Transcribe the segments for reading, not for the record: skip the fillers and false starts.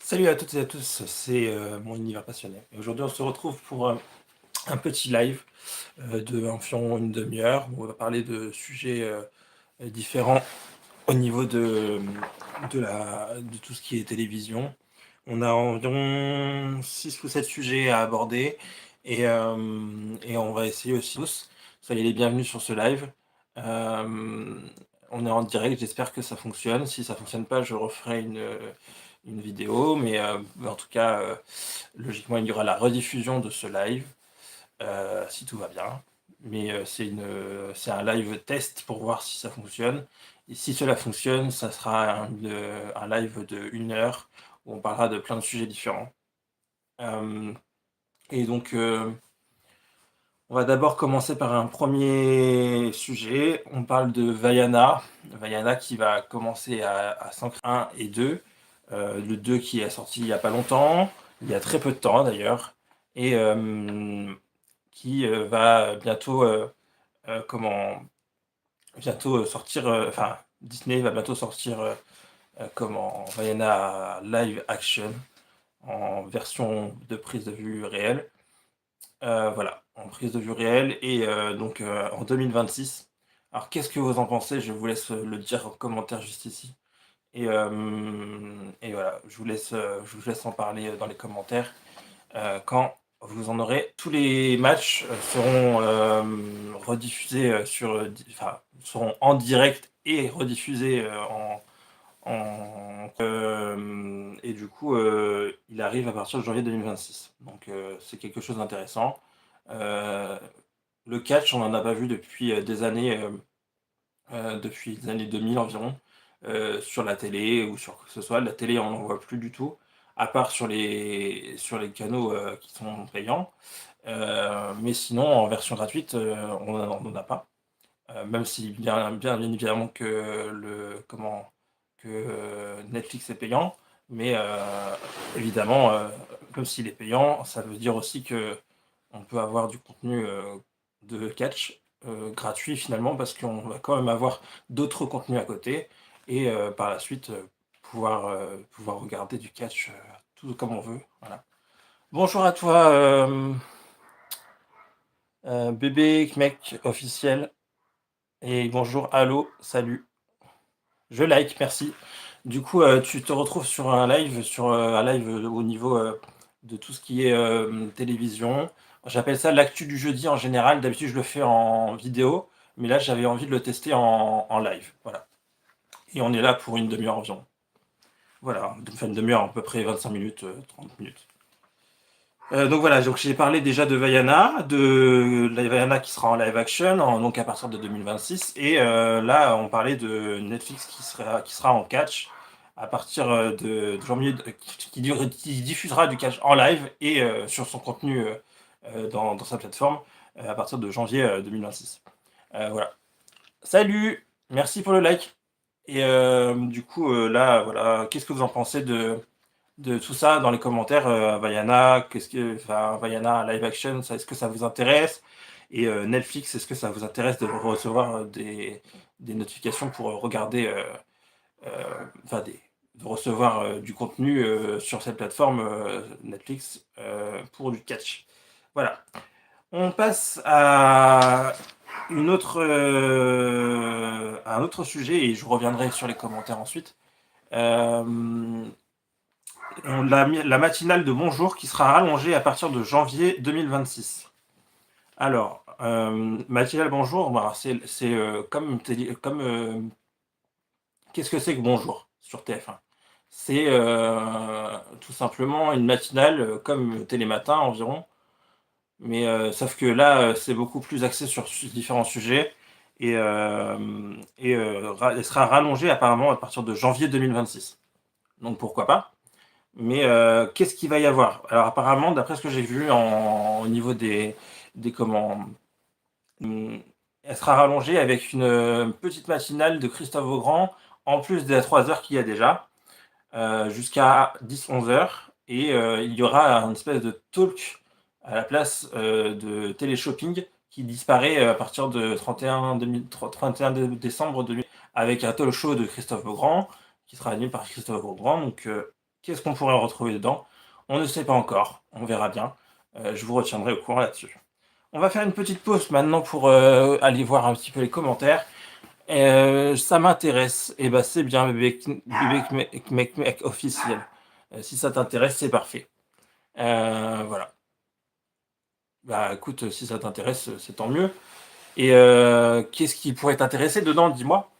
Salut à toutes et à tous, c'est mon univers passionné. Et aujourd'hui, on se retrouve pour un petit live de environ une demi-heure où on va parler de sujets différents au niveau de tout ce qui est télévision. On a environ 6 ou 7 sujets à aborder et on va essayer aussi tous. Soyez les bienvenus sur ce live. Euh, on est en direct, j'espère que ça fonctionne. Si ça fonctionne pas, je referai une vidéo, mais en tout cas, logiquement, il y aura la rediffusion de ce live, si tout va bien. Mais c'est un live test pour voir si ça fonctionne. Et si cela fonctionne, ça sera un live de 1 heure où on parlera de plein de sujets différents. Euh, et donc, on va d'abord commencer par un premier sujet. On parle de Vaiana. Vaiana qui va commencer à s'ancrer 1 et 2. Le 2 qui est sorti il n'y a pas longtemps, il y a très peu de temps d'ailleurs, et qui va bientôt, bientôt sortir, enfin, Disney va bientôt sortir Vaiana live action en version de prise de vue réelle. Voilà, en prise de vue réelle et donc en 2026. Alors qu'est-ce que vous en pensez? Je vous laisse le dire en commentaire juste ici. Et voilà, je vous laisse en parler dans les commentaires quand vous en aurez. Tous les matchs seront rediffusés enfin, seront en direct et rediffusés et du coup, il arrive à partir de janvier 2026. Donc, c'est quelque chose d'intéressant. Euh, le catch, on n'en a pas vu depuis les années 2000 environ, sur la télé ou sur quoi que ce soit. La télé, on n'en voit plus du tout, à part sur les canaux qui sont payants. Mais sinon, en version gratuite, on n'en a pas. Même si bien évidemment que Netflix est payant, mais évidemment, même s'il est payant, ça veut dire aussi que on peut avoir du contenu de catch gratuit finalement, parce qu'on va quand même avoir d'autres contenus à côté et par la suite pouvoir regarder du catch tout comme on veut. Voilà. Bonjour à toi, bébé mec officiel, et bonjour, allô, salut. Je like, merci. Du coup, tu te retrouves sur un live au niveau de tout ce qui est télévision. J'appelle ça l'actu du jeudi en général. D'habitude, je le fais en vidéo, mais là, j'avais envie de le tester en live. Voilà. Et on est là pour une demi-heure environ. Voilà, enfin une demi-heure, à peu près 25 minutes, 30 minutes. Donc voilà, donc j'ai parlé déjà de Vaiana, de la Vaiana qui sera en live action, donc à partir de 2026. Et là, on parlait de Netflix qui sera en catch à partir de janvier, qui diffusera du catch en live et sur son contenu dans sa plateforme à partir de janvier 2026. Voilà. Salut, merci pour le like. Et du coup, là, voilà, qu'est-ce que vous en pensez de tout ça dans les commentaires? Vaiana, enfin, Vaiana live action, est-ce que ça vous intéresse? Et Netflix, est-ce que ça vous intéresse de recevoir des notifications pour regarder, enfin, de recevoir du contenu sur cette plateforme Netflix pour du catch? Voilà. On passe à un autre sujet et je reviendrai sur les commentaires ensuite. Euh, la matinale de Bonjour qui sera rallongée à partir de janvier 2026. Alors, matinale Bonjour, bah, c'est qu'est-ce que c'est que Bonjour sur TF1? C'est tout simplement une matinale comme Télématin environ, mais sauf que là, c'est beaucoup plus axé sur différents sujets et elle sera rallongée apparemment à partir de janvier 2026. Donc pourquoi pas? Mais qu'est-ce qu'il va y avoir? Alors apparemment, d'après ce que j'ai vu au niveau des comment, elle sera rallongée avec une petite matinale de Christophe Beaugrand, en plus des 3 heures qu'il y a déjà, jusqu'à 10-11 heures. Et il y aura un espèce de talk à la place de téléshopping qui disparaît à partir de 31 décembre 2000, avec un talk show de Christophe Beaugrand, qui sera animé par Christophe Beaugrand. Donc Qu'est-ce qu'on pourrait retrouver dedans? On ne sait pas encore, on verra bien. Je vous retiendrai au courant là-dessus. On va faire une petite pause maintenant pour, aller voir un petit peu les commentaires. Ça m'intéresse et bah, c'est bien bébé officiel. Si ça t'intéresse, c'est parfait. Voilà. Bah, écoute, si ça t'intéresse, c'est tant mieux et qu'est-ce qui pourrait t'intéresser dedans, dis-moi?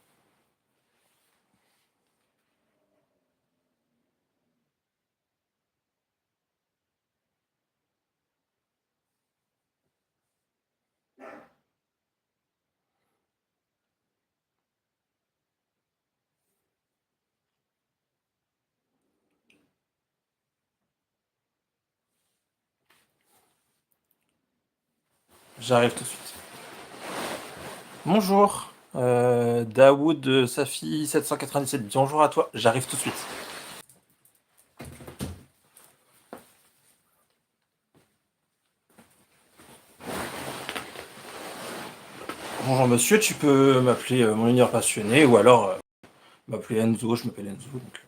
J'arrive tout de suite. Bonjour, Daoud, Safi 797, bonjour à toi, j'arrive tout de suite. Bonjour monsieur, tu peux m'appeler, mon mineur passionné ou alors, m'appeler Enzo, je m'appelle Enzo donc.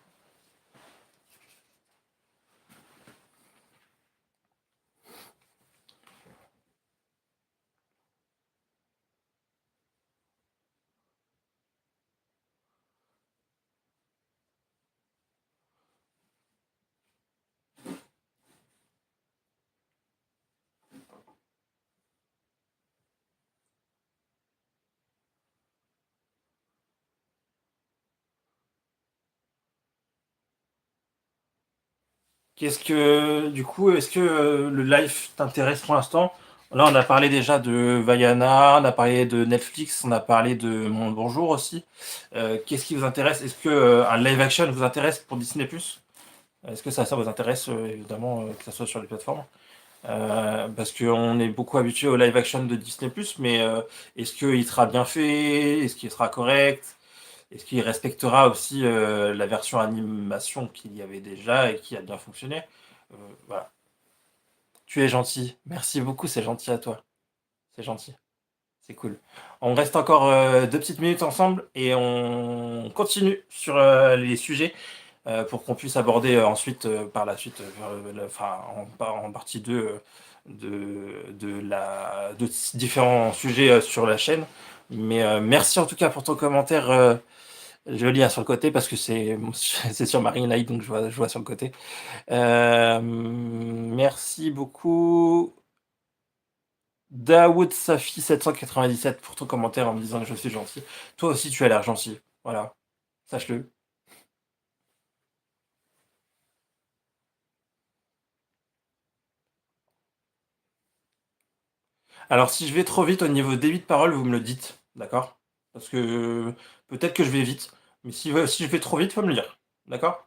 Qu'est-ce que du coup, est-ce que, le live t'intéresse pour l'instant? Là, on a parlé déjà de Vaiana, on a parlé de Netflix, on a parlé de Mon Bonjour aussi. Qu'est-ce qui vous intéresse? Est-ce que, un live action vous intéresse pour Disney+? Est-ce que ça vous intéresse, évidemment, que ça soit sur les plateformes? Parce qu'on est beaucoup habitué au live action de Disney+, mais est-ce qu'il sera bien fait? Est-ce qu'il sera correct? Est-ce qu'il respectera aussi la version animation qu'il y avait déjà et qui a bien fonctionné? Voilà. Tu es gentil. Merci beaucoup, c'est gentil à toi. C'est gentil. C'est cool. On reste encore 2 petites minutes ensemble et on continue sur les sujets pour qu'on puisse aborder ensuite, par la suite, enfin, en partie 2 de différents sujets sur la chaîne. Mais merci en tout cas pour ton commentaire. Je lis sur le côté parce que c'est sur Marine Light, donc je vois sur le côté. Merci beaucoup. Daoud Safi 797 pour ton commentaire en me disant que je suis gentil. Toi aussi, tu as l'air gentil. Voilà, sache-le. Alors, si je vais trop vite au niveau débit de parole, vous me le dites, d'accord? Parce que peut-être que je vais vite, mais si je vais trop vite, faut me le dire, d'accord?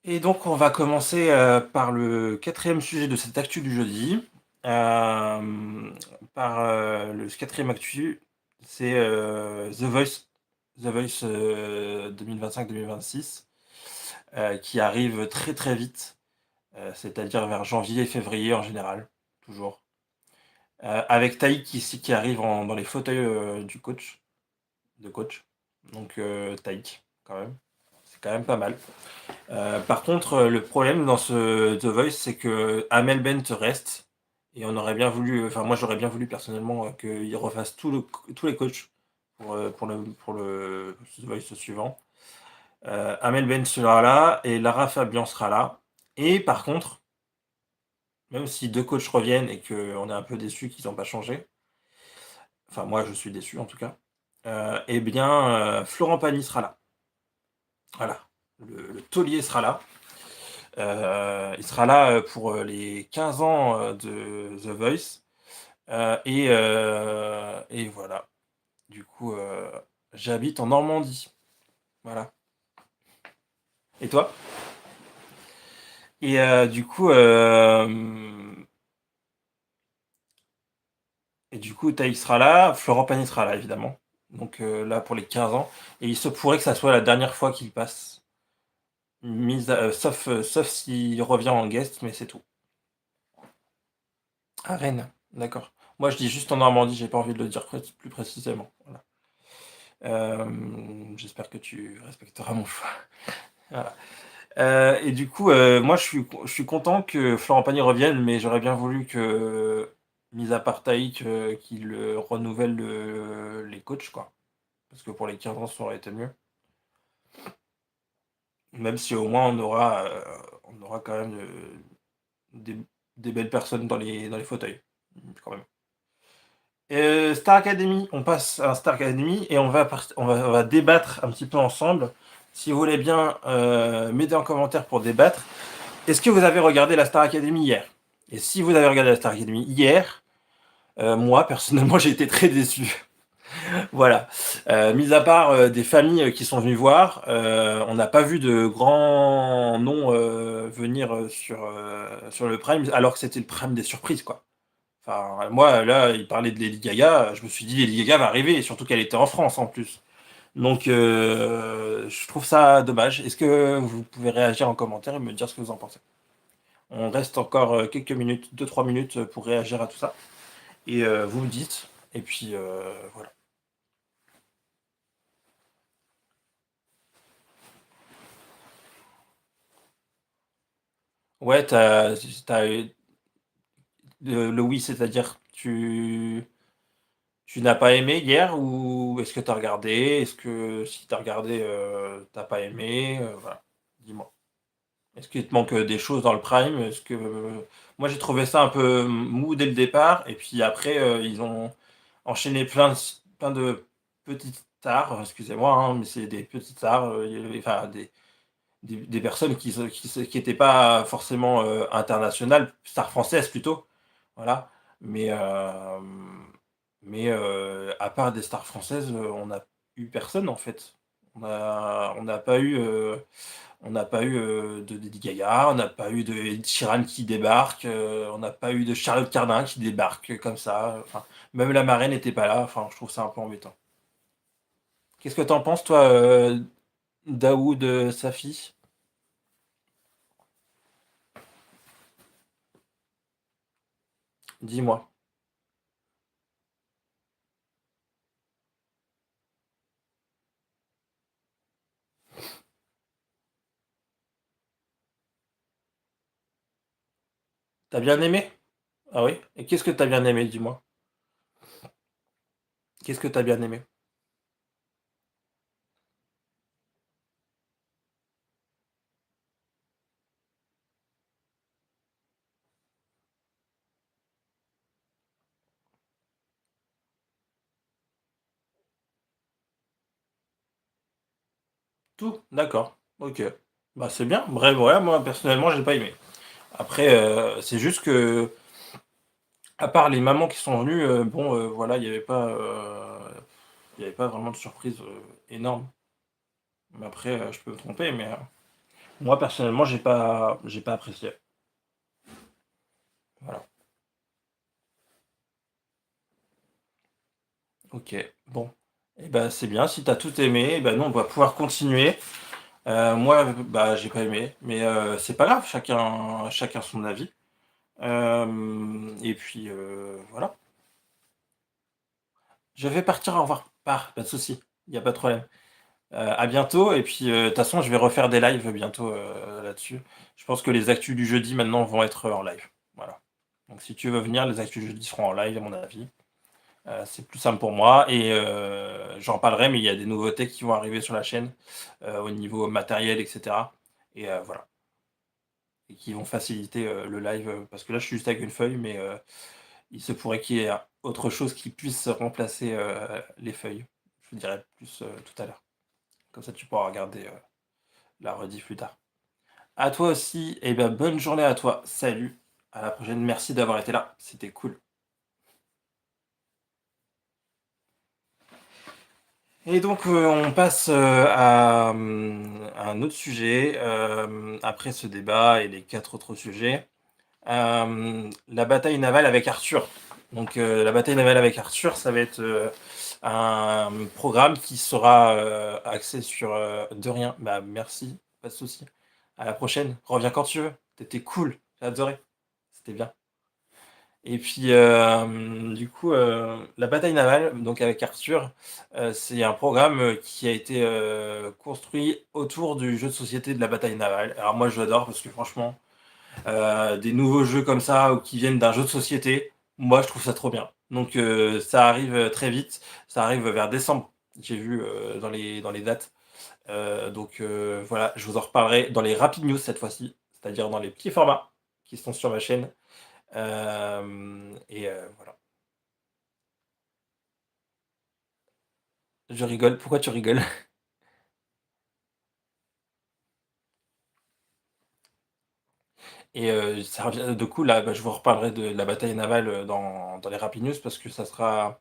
Et donc, on va commencer par le quatrième sujet de cette actu du jeudi. Par le quatrième actu, c'est The Voice, The Voice 2025-2026, qui arrive très très vite, c'est-à-dire vers janvier et février en général, toujours. Avec Taïk ici qui arrive dans les fauteuils de coach. Donc Taïk, quand même. C'est quand même pas mal. Par contre, le problème dans ce The Voice, c'est que Amel Bent reste. Et on aurait bien voulu, enfin moi j'aurais bien voulu personnellement qu'il refasse tous les coachs pour le The Voice suivant. Amel Bent sera là et Lara Fabian sera là. Et par contre, même si 2 coachs reviennent et qu'on est un peu déçu qu'ils n'ont pas changé, enfin moi je suis déçu en tout cas, eh bien Florent Pagny sera là. Voilà, le taulier sera là. Il sera là pour les 15 ans de The Voice. Et voilà. Du coup, j'habite en Normandie. Voilà. Et toi? Et du coup, Taïk sera là, Florent Pagny sera là, évidemment. Donc là, pour les 15 ans. Et il se pourrait que ça soit la dernière fois qu'il passe. Sauf s'il revient en guest, mais c'est tout. À Rennes, d'accord. Moi, je dis juste en Normandie, j'ai pas envie de le dire plus précisément. Voilà. J'espère que tu respecteras mon choix. Voilà. Et du coup, moi, je suis content que Florent Pagny revienne, mais j'aurais bien voulu que, mis à part Taïk, qu'il renouvelle les coachs, quoi. Parce que pour les 15 ans, ça aurait été mieux. Même si au moins on aura quand même des, des belles personnes dans les fauteuils, quand même. Star Academy, on passe à Star Academy et on va débattre un petit peu ensemble. Si vous voulez bien m'aider en commentaire pour débattre, est-ce que vous avez regardé la Star Academy hier? Et si vous avez regardé la Star Academy hier, moi personnellement j'ai été très déçu. Voilà. Mis à part des familles qui sont venues voir, on n'a pas vu de grands noms venir sur le Prime, alors que c'était le Prime des surprises, quoi. Enfin, moi, là, il parlait de Lady Gaga, je me suis dit Lady Gaga va arriver, et surtout qu'elle était en France en plus. Donc, je trouve ça dommage. Est-ce que vous pouvez réagir en commentaire et me dire ce que vous en pensez? On reste encore quelques minutes, 2-3 minutes pour réagir à tout ça. Et vous me dites. Et puis, voilà. Ouais, le oui, c'est-à-dire tu n'as pas aimé hier ou est-ce que tu as regardé? Est-ce que si tu as regardé, tu pas aimé? Voilà, dis-moi. Est-ce qu'il te manque, des choses dans le prime? Est-ce que moi j'ai trouvé ça un peu mou dès le départ et puis après, ils ont enchaîné plein de petites stars, excusez-moi, hein, mais c'est des petites stars, il y avait enfin des personnes qui étaient pas forcément, internationales, stars françaises plutôt, voilà. Mais, à part des stars françaises, on n'a eu personne en fait. On n'a pas eu de Lady Gaga, on n'a pas eu de Ed Sheeran qui débarque, on n'a pas eu de Charlotte Cardin qui débarque comme ça, enfin, même la marraine n'était pas là, enfin, je trouve ça un peu embêtant. Qu'est-ce que tu en penses toi, Daoud, Safi? Dis-moi. T'as bien aimé? Ah oui? Et qu'est-ce que t'as bien aimé, dis-moi? Qu'est-ce que t'as bien aimé? Tout? D'accord. OK. Bah, c'est bien. Bref, voilà, moi personnellement, j'ai pas aimé. Après, c'est juste que à part les mamans qui sont venues, bon, voilà, il y avait pas vraiment de surprise, énorme. Mais après, je peux me tromper, mais, moi personnellement, j'ai pas apprécié. Voilà. OK. Bon. Et ben c'est bien, si tu as tout aimé, et bah, nous, on va pouvoir continuer. Moi, bah, j'ai pas aimé, mais, c'est pas grave, chacun son avis. Et puis, voilà. Je vais partir, au revoir. Pars, pas de souci, il y a pas de problème. À bientôt et puis, de toute façon, je vais refaire des lives bientôt, là-dessus. Je pense que les actus du jeudi maintenant vont être en live. Voilà. Donc si tu veux venir, les actus du jeudi seront en live à mon avis. C'est plus simple pour moi et j'en parlerai, mais il y a des nouveautés qui vont arriver sur la chaîne, au niveau matériel et cetera et voilà et qui vont faciliter, le live, parce que là, je suis juste avec une feuille, mais il se pourrait qu'il y ait autre chose qui puisse remplacer, les feuilles. Je vous dirai plus, tout à l'heure. Comme ça, tu pourras regarder, la rediff plus tard. À toi aussi et ben, bonne journée à toi. Salut, à la prochaine. Merci d'avoir été là, c'était cool. Et donc, on passe, à un autre sujet, après ce débat et les 4 autres sujets. La bataille navale avec Arthur. Donc, la bataille navale avec Arthur, ça va être, un programme qui sera, axé sur, de rien. Bah, merci, pas de souci. À la prochaine, reviens quand tu veux. Tu cool, j'ai adoré, c'était bien. Et puis, du coup, la bataille navale, donc avec Arthur, c'est un programme, qui a été, construit autour du jeu de société de la bataille navale. Alors moi, j'adore parce que franchement, des nouveaux jeux comme ça ou qui viennent d'un jeu de société, moi, je trouve ça trop bien. Donc, ça arrive, très vite, ça arrive vers décembre. J'ai vu, dans les dates. Donc, voilà, je vous en reparlerai dans les rapid news cette fois-ci, c'est-à-dire dans les petits formats qui sont sur ma chaîne. Et voilà. Je rigole, pourquoi tu rigoles? Et ça revient du coup là, bah, je vous reparlerai de la bataille navale, dans les rapid news parce que ça sera,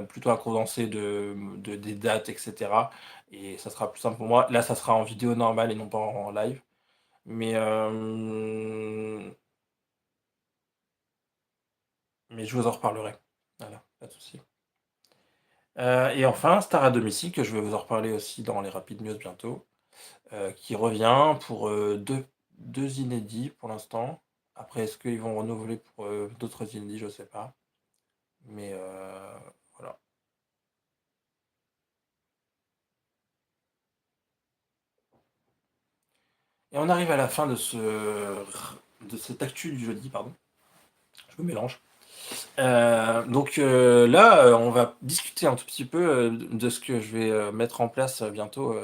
plutôt un condensé de des dates et cetera et ça sera plus simple pour moi. Là, ça sera en vidéo normale et non pas en live, mais mais je vous en reparlerai. Voilà, pas de souci. Et enfin, Star à domicile, que je vais vous en reparler aussi dans les rapid news bientôt, qui revient pour, 2 inédits pour l'instant. Après, est-ce qu'ils vont renouveler pour, d'autres inédits? Je sais pas. Mais, voilà. Et on arrive à la fin de cette actu du jeudi, pardon. Je me mélange. Donc, là, on va discuter un tout petit peu, de ce que je vais, mettre en place, bientôt,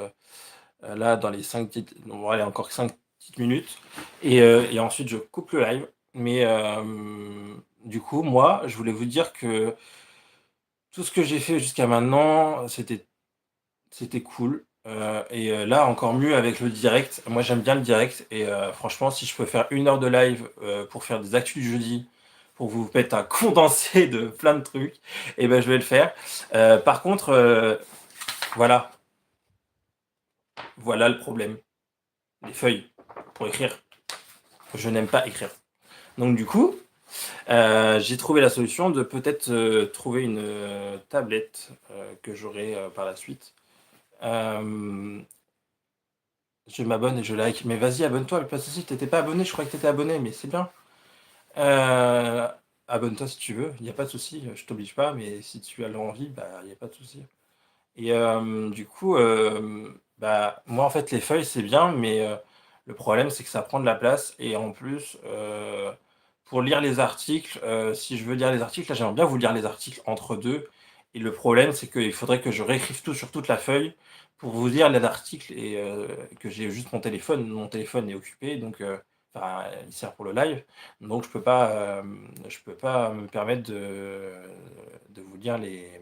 là dans les 5 petites on va aller encore 5 petites minutes et ensuite je coupe le live. Mais, du coup, moi, je voulais vous dire que tout ce que j'ai fait jusqu'à maintenant, c'était cool, et là encore mieux avec le direct. Moi, j'aime bien le direct et franchement, si je peux faire 1 heure de live, pour faire des actus du jeudi, pour vous mettre un condensé de plein de trucs et ben, je vais le faire. Par contre, voilà, voilà le problème, les feuilles pour écrire. Je n'aime pas écrire. Donc du coup, j'ai trouvé la solution de peut-être, trouver une, tablette, que j'aurai, par la suite. Hem, je m'abonne et je like. Mais vas-y, abonne-toi, pas de souci, tu pas abonné, je croyais que tu étais abonné, mais c'est bien. Heu, abonne-toi si tu veux, il y a pas de souci, je t'oblige pas, mais si tu as l'envie, bah, il y a pas de souci. Et du coup, bah, moi, en fait, les feuilles, c'est bien, mais le problème, c'est que ça prend de la place et en plus, pour lire les articles, si je veux lire les articles, là, j'aimerais bien vous lire les articles entre 2 et le problème, c'est qu'il faudrait que je réécrive tout sur toute la feuille pour vous lire les articles et que j'ai juste mon téléphone. Mon téléphone est occupé donc enfin, il sert pour le live, donc je peux pas me permettre de vous lire les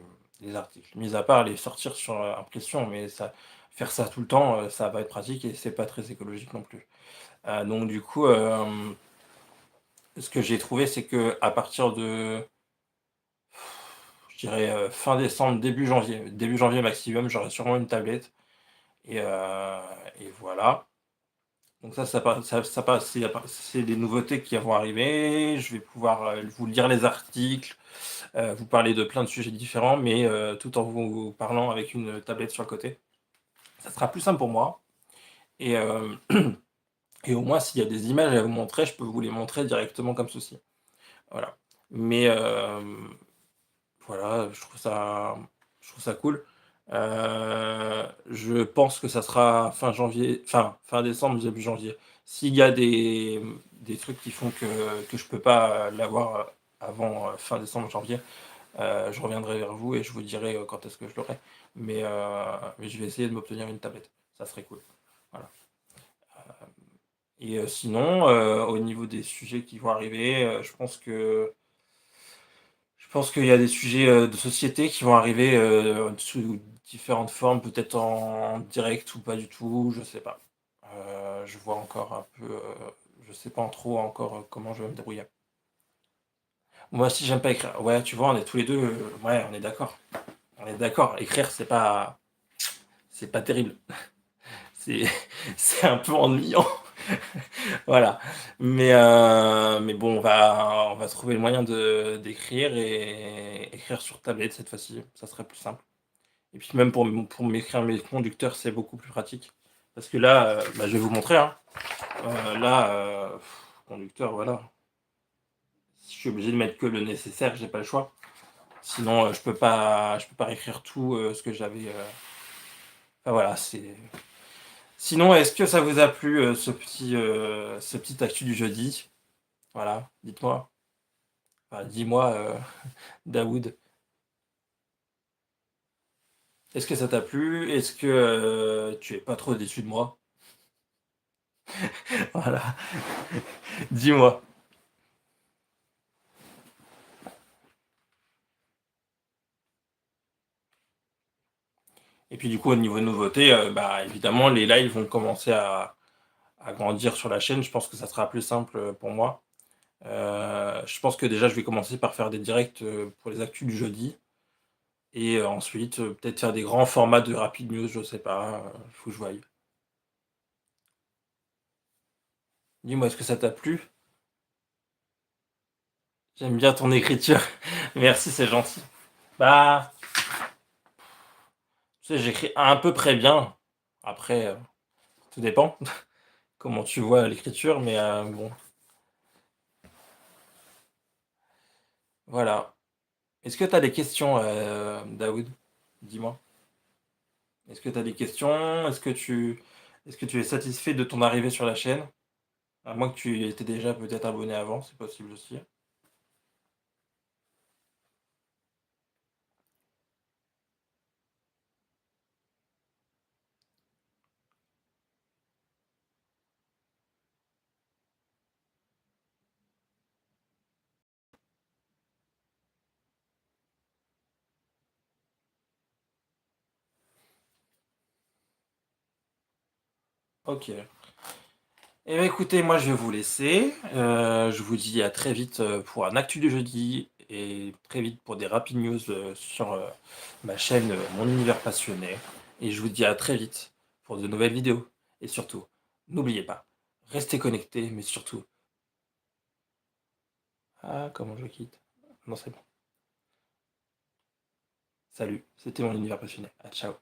articles. Mis à part les sortir sur, impression, mais ça faire ça tout le temps, ça va être pratique et c'est pas très écologique non plus. Donc du coup, ce que j'ai trouvé, c'est qu'à partir de, je dirais, fin décembre, début janvier maximum, j'aurai sûrement une tablette et voilà. Donc ça passe c'est des nouveautés qui vont arriver. Je vais pouvoir, vous lire les articles, vous parler de plein de sujets différents, mais tout en vous parlant avec une tablette sur le côté. Ça sera plus simple pour moi et et au moins s'il y a des images à vous montrer, je peux vous les montrer directement comme ceci. Voilà. Mais voilà, je trouve ça cool. Je pense que ça sera fin janvier, fin décembre, début janvier. S'il y a des trucs qui font que je peux pas l'avoir, avant, fin décembre, janvier, je reviendrai vers vous et je vous dirai, quand est-ce que je l'aurai. Mais je vais essayer de m'obtenir une tablette. Ça serait cool. Voilà. Et sinon, au niveau des sujets qui vont arriver, je pense qu'il y a des sujets, de société qui vont arriver, sous différentes formes, peut-être en direct ou pas du tout, je sais pas. Je vois encore un peu, je sais pas trop encore, comment je vais me débrouiller. Moi aussi, j'aime pas écrire. Ouais, tu vois, on est tous les 2, ouais, on est d'accord. On est d'accord, écrire, c'est pas terrible. C'est c'est un peu ennuyant. Voilà. Mais bon, on va trouver le moyen d'écrire et écrire sur tablette cette fois-ci, ça serait plus simple. Et puis même pour m'écrire mes conducteurs, c'est beaucoup plus pratique. Parce que là, bah, je vais vous montrer, hein. Là, conducteur, voilà. Je suis obligé de mettre que le nécessaire, j'ai pas le choix. Sinon, je peux pas réécrire tout, ce que j'avais, enfin voilà, c'est sinon, est-ce que ça vous a plu, ce petit actu du jeudi? Voilà, dites-moi. Enfin, dis-moi, Daoud, est-ce que ça t'a plu? Est-ce que, tu es pas trop déçu de moi? Voilà, dis-moi. Et puis du coup, au niveau nouveauté, bah, évidemment, les lives vont commencer à grandir sur la chaîne. Je pense que ça sera plus simple, pour moi. Je pense que déjà, je vais commencer par faire des directs, pour les actus du jeudi et ensuite, peut-être faire des grands formats de rapid news, je sais pas, faut que je voie. Dis-moi, est-ce que ça t'a plu? J'aime bien ton écriture. Merci, c'est gentil. Bah, tu sais, j'écris à peu près bien. Après, tout dépend comment tu vois l'écriture, mais bon, voilà. Est-ce que tu as des questions, Daoud? Dis-moi. Est-ce que tu as des questions? Est-ce que tu es satisfait de ton arrivée sur la chaîne? À moins que tu étais déjà peut-être abonné avant, c'est possible aussi. OK. Eh bah, écoutez, moi, je vais vous laisser. Je vous dis à très vite, pour un actu du jeudi et très vite pour des rapid news, sur, ma chaîne, Mon Univers Passionné et je vous dis à très vite pour de nouvelles vidéos et surtout, n'oubliez pas, restez connectés, mais surtout ah, comment je quitte? Non, c'est bon. Salut, c'était Mon Univers Passionné. À ciao.